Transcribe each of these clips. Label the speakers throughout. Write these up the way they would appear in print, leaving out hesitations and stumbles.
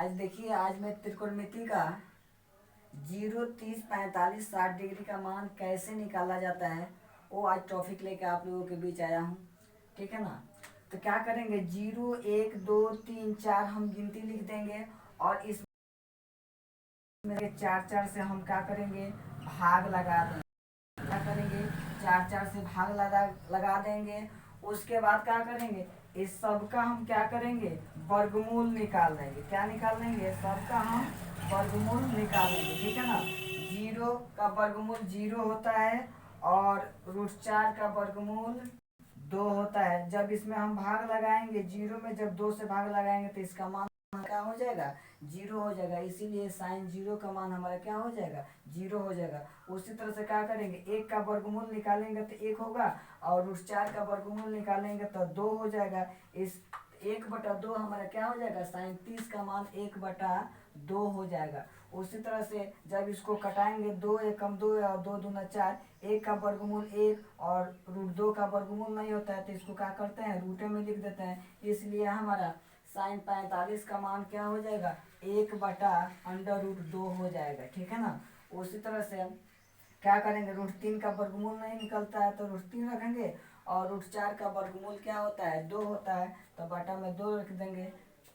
Speaker 1: आज देखिए, आज मैं त्रिकोणमिति का 0, 30, 45, 60 डिग्री का मान कैसे निकाला जाता है वो आज टॉपिक लेके आप लोगों के बीच आया हूँ। ठीक है ना। तो क्या करेंगे, 0, 1, 2, 3, 4 हम गिनती लिख देंगे और इसमें चार चार से हम क्या करेंगे, भाग लगा देंगे। क्या करेंगे, चार चार से भाग लगा देंगे। उसके बाद क्या करेंगे, इस सब का हम क्या करेंगे, वर्गमूल निकाल देंगे। क्या निकाल देंगे, सबका हम वर्गमूल निकाल देंगे। ठीक है ना। 0 का वर्गमूल 0 होता है और √4 का वर्गमूल 2 होता है। जब इसमें हम भाग लगाएंगे, 0 में जब 2 से भाग लगाएंगे तो इसका मान क्या हो जाएगा, 0 हो जाएगा। इसीलिए साइन 0 का मान हमारा क्या हो जाएगा, 0 हो जाएगा। उसी तरह से क्या करेंगे, 1 का वर्गमूल निकालेंगे तो 1 होगा और √4 का वर्गमूल निकालेंगे तो 2 हो जाएगा। इस 1/2 हमारा क्या हो जाएगा, साइन 30 का मान 1/2 हो जाएगा। उसी तरह से जब इसको कटाएंगे, 2 एकम 2 और 2 दूना 4, 1 का वर्गमूल 1 और √2 का वर्गमूल नहीं होता है तो इसको क्या करते हैं, रूटे में लिख देते हैं। इसलिए हमारा साइन 45 का मान क्या हो जाएगा, 1/√2 हो जाएगा। ठीक है ना। उसी तरह से क्या करेंगे, √3 का वर्गमूल नहीं निकलता है तो √3 रखेंगे और √4 का वर्गमूल क्या होता है, 2 होता है तो बटा में 2 रख देंगे।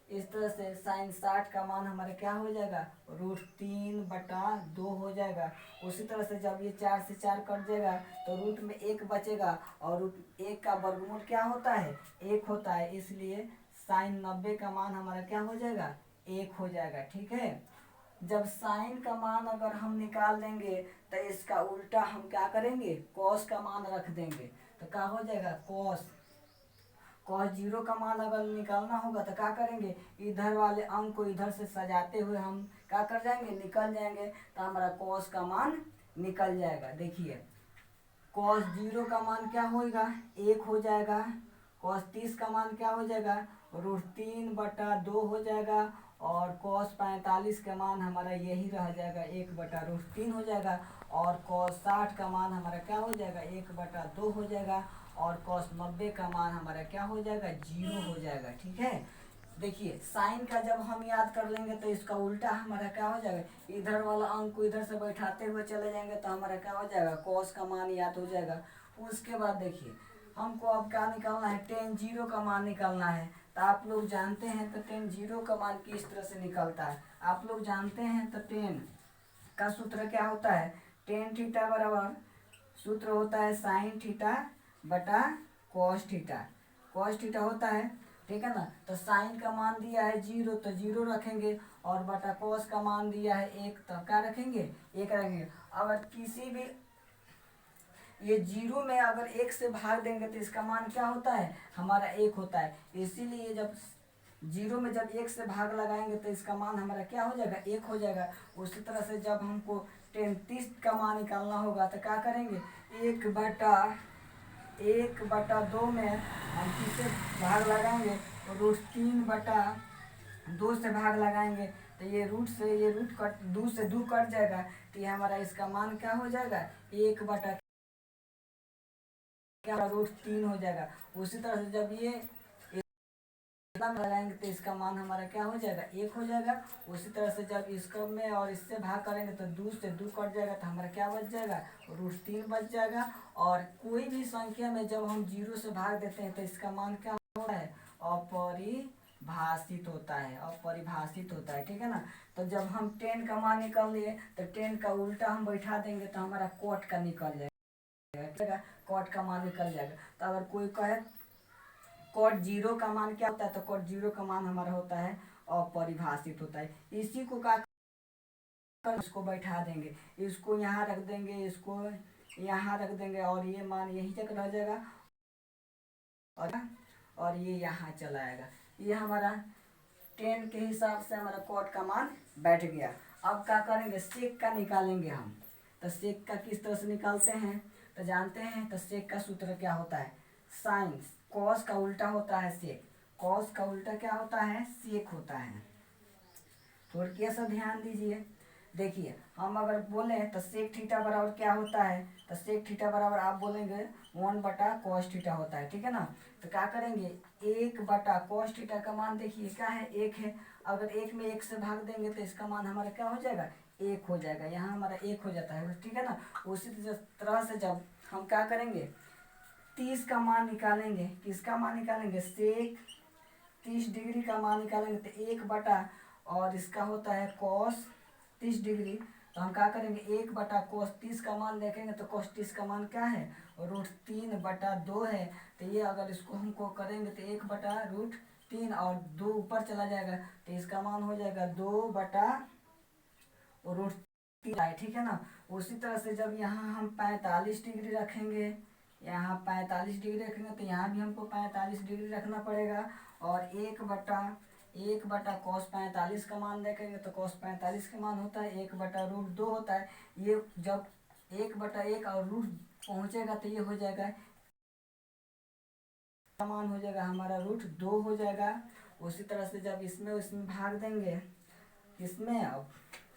Speaker 1: इस तरह से साइन 60 का मान हमारा क्या हो जाएगा, √3/2 हो जाएगा। उसी तरह से जब ये 4 से 4 कट जाएगा तो रूट में 1 बचेगा और √1 का वर्गमूल क्या होता है, 1 होता है। इसलिए साइन 90 का मान हमारा क्या हो जाएगा, 1 हो जाएगा। ठीक है। जब साइन का मान अगर हम निकाल देंगे तो इसका उल्टा हम क्या करेंगे, कॉस का मान रख देंगे। तो क्या हो जाएगा, कॉस कॉस 0 का मान अगर निकालना होगा तो क्या करेंगे, इधर वाले अंक को इधर से सजाते हुए हम क्या कर जाएंगे, निकल जाएंगे तो हमारा कॉस का मान निकल जाएगा। देखिए, कॉस 0 का मान क्या होगा, 1 हो जाएगा। कॉस 30 का मान क्या हो जाएगा, √3/2 हो जाएगा। और कॉस 45 का मान हमारा यही रह जाएगा, 1/√3 हो जाएगा। और कॉस 60 का मान हमारा क्या हो जाएगा, 1/2 हो जाएगा। और कॉस 90 का मान हमारा क्या हो जाएगा, 0 हो जाएगा। ठीक है। देखिए, साइन का जब हम याद कर लेंगे तो इसका उल्टा हमारा क्या हो जाएगा, इधर वाला अंक को इधर से बैठाते हुए चले जाएंगे तो हमारा क्या हो जाएगा, कॉस का मान याद हो जाएगा। उसके बाद देखिए, हमको अब क्या निकालना है, टेन 0 का मान निकालना है। तो आप लोग जानते हैं तो टेन 0 का मान किस तरह से निकलता है, आप लोग जानते हैं। तो टेन का सूत्र क्या होता है, टेन थीटा बराबर सूत्र होता है साइन थीटा बटा कॉस थीटा। कॉस थीटा होता है। ठीक है ना। तो साइन का मान दिया है 0 तो 0 रखेंगे और बटा कॉस का मान दिया है 1 तो क्या रखेंगे, 1 रखेंगे। अगर किसी भी ये 0 में अगर 1 से भाग देंगे तो इसका मान क्या होता है, हमारा 1 होता है। इसीलिए जब 0 में जब 1 से भाग लगाएंगे तो इसका मान हमारा क्या हो जाएगा, 1 हो जाएगा। उसी तरह से जब हमको 30 का मान निकालना होगा तो क्या करेंगे, 1/2 में हम किससे भाग लगाएंगे, √3/2 से भाग लगाएंगे तो ये रूट से ये रूट कट, 2 से 2 कट जाएगा तो ये हमारा इसका मान क्या हो जाएगा, 1/क्या √3 हो जाएगा। उसी तरह से जब ये में लगाएंगे तो इसका मान हमारा क्या हो जाएगा, 1 हो जाएगा। उसी तरह से जब इसको में और इससे भाग करेंगे तो 2 से 2 कट जाएगा तो हमारा क्या बच जाएगा, √3 बच जाएगा। और कोई भी संख्या में जब हम 0 से भाग देते हैं तो इसका मान क्या होता है, अपरिभाषित होता है, अपरिभाषित होता है। ठीक है ना। तो जब हम 10 का मान निकाल लिए तो 10 का उल्टा हम बैठा देंगे तो हमारा कॉट का निकल जाएगा, कॉट का मान निकल जाएगा। तो अगर कोई कहे कॉट 0 का मान क्या होता है, तो कॉट 0 का मान हमारा होता है अपरिभाषित होता है। इसी को क्या कर, इसको बैठा देंगे, इसको यहाँ रख देंगे, इसको यहाँ रख देंगे और ये मान यही तक रह जाएगा और ये यहाँ चला आएगा। ये हमारा 10 के हिसाब से हमारा कॉट का मान बैठ गया। अब क्या करेंगे, सेक का निकालेंगे हम। तो सेक का किस तरह से निकालते हैं तो जानते हैं। तो सेक का सूत्र क्या होता है, साइन कॉस का उल्टा होता है सेक, कॉस का उल्टा क्या होता है, सेक होता है। थोड़ा सा ध्यान दीजिए। देखिए, हम अगर बोले तो सेक थीटा बराबर क्या होता है, तो सेक थीटा बराबर आप बोलेंगे 1/cos थीटा होता है। ठीक है ना। तो क्या करेंगे, 1/cos थीटा का मान देखिए क्या है, 1 है। अगर एक में एक से भाग देंगे तो इसका मान हमारा क्या हो जाएगा, एक हो जाएगा। यहाँ हमारा एक हो जाता है, ठीक है ना। उसी तरह से जब हम क्या करेंगे, 30 का मान निकालेंगे, किसका मान निकालेंगे, सेक 30 डिग्री का मान निकालेंगे तो 1 बटा, और इसका होता है कॉस 30 डिग्री, तो हम क्या करेंगे 1 बटा कॉस 30 का मान देखेंगे तो कॉस 30 का मान क्या है, √3/2 है। तो ये अगर इसको हमको करेंगे तो 1/√3 और 2 ऊपर चला जाएगा तो इसका मान हो जाएगा 2/√3, ठीक है ना। उसी तरह से जब यहाँ हम 45 डिग्री रखेंगे, यहाँ 45 डिग्री रखेंगे तो यहाँ भी हमको 45 डिग्री रखना पड़ेगा, और 1 बटा कॉस 45 का मान देखेंगे तो कॉस 45 का मान होता है 1/√2 होता है। ये जब 1/1 और रूट पहुँचेगा तो ये हो जाएगा, मान हो जाएगा हमारा √2 हो जाएगा। उसी तरह से जब इसमें भाग देंगे, इसमें अब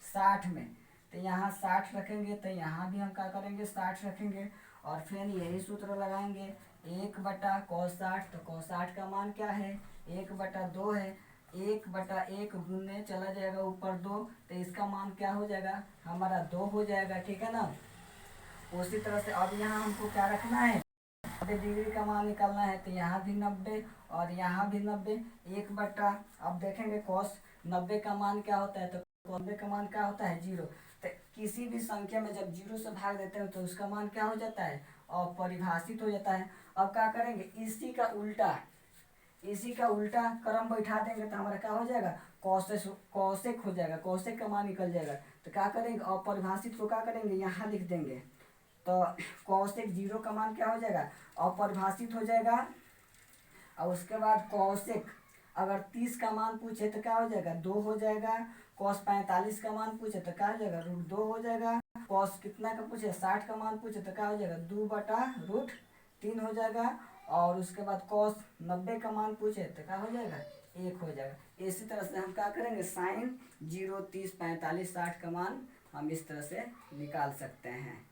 Speaker 1: 60 में, तो यहाँ 60 रखेंगे तो यहाँ भी हम क्या करेंगे 60 रखेंगे, और फिर यही सूत्र लगाएंगे 1/cos 60, तो cos 60 का मान क्या है 1/2 है, 1/1 गुने चला जाएगा ऊपर 2, तो इसका मान क्या हो जाएगा हमारा 2 हो जाएगा, ठीक है ना। उसी तरह से अब यहाँ हमको क्या रखना है, 90 डिग्री का मान निकालना है, तो यहाँ भी 90 और यहाँ भी 90, 1 बटा, अब देखेंगे कॉस 90 का मान क्या होता है, तो 90 का मान क्या होता है 0। तो किसी भी संख्या में जब 0 से भाग देते हैं तो उसका मान क्या हो जाता है, अपरिभाषित हो जाता है। अब क्या करेंगे, इसी का उल्टा क्रम बैठा देंगे तो हमारा क्या हो जाएगा, कौशिक हो जाएगा, कौशिक का मान निकल जाएगा। तो क्या करेंगे, अपरिभाषित को क्या करेंगे यहाँ लिख देंगे, तो कौशिक 0 का मान क्या हो जाएगा, अपरिभाषित हो जाएगा। और उसके बाद कौशिक अगर 30 का मान पूछे तो क्या हो जाएगा 2 हो जाएगा, कॉस 45 का मान पूछे तो क्या हो जाएगा √2 हो जाएगा, कॉस कितना का पूछे 60 का मान पूछे तो क्या हो जाएगा 2/√3 हो जाएगा, और उसके बाद कॉस 90 का मान पूछे तो क्या हो जाएगा 1 हो जाएगा। इसी तरह से हम क्या करेंगे, साइन 0, 30, 45, 60 का मान हम इस तरह से निकाल सकते हैं।